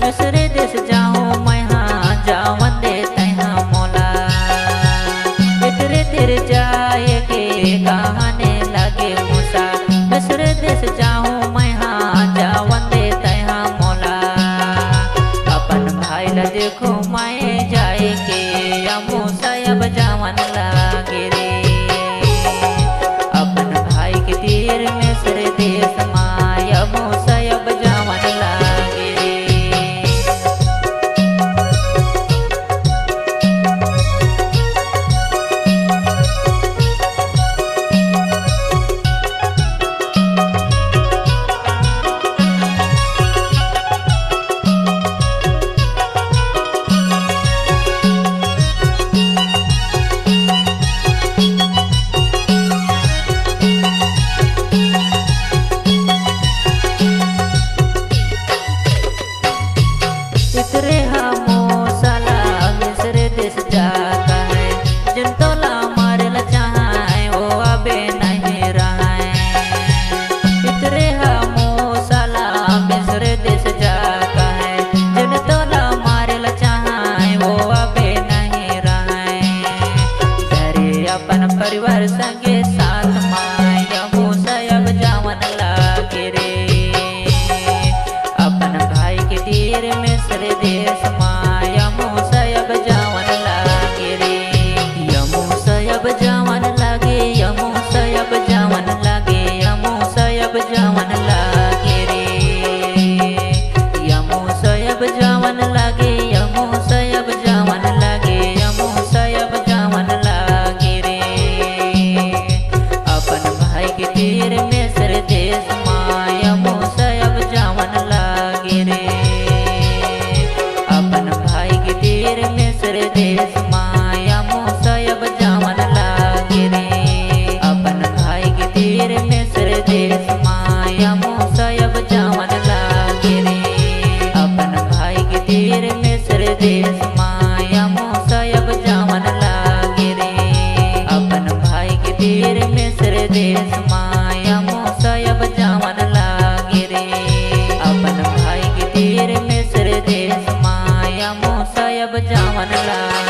दूसरे देश जाऊँ मैं हाँ जावन दे तैहा मोला इतरे तेरे जाए के कहाने लगे मूसा दूसरे देश जाऊँ मैं हाँ जावन दे तैहा मोला अपन भाई ला देखो मैं जाए के या मूसा अब जावन लागे रे अपन भाई के तीर में सर देश माया मूसा अब जावन लागे रे। इतरे हमो साला मिस्र देश जाता है जिन तोला मारे ला चाहे वो अबे नहीं रहा है इतरे हमो साला मिस्र देश जाता है जिन तोला मारे ला चाहे वो अबे नहीं रहा है तेरे अपन परिवार संगे साथ माया मूसा अब जावन लागे रे अपन भाई के तीर में सर देश माया मूसा अब जावन लागे रे या मूसा अब जावन लागे या मूसा अब जावन लागे या मूसा अब जावन लागे रे या मूसा अब जावन लागे या मूसा अब जावन लागे या मूसा अब जावन लागे रे अपन भाई के तीर में सर देश माया मूसा अब जावन लागे रे अपन भाई के तीर में सर देश माया मूसा अब जावन लागे रे अपन भाई के तीर में सर देश माया मूसा अब जावन लागे रे अपन भाई के तीर में सर देश माया मूसा अब जावन लागे रे अपन भाई के तीर में सर देश माया मूसा अब जावन लागे रे अपन भाई के तीर में सर देश माया मूसा अब जावन लागे।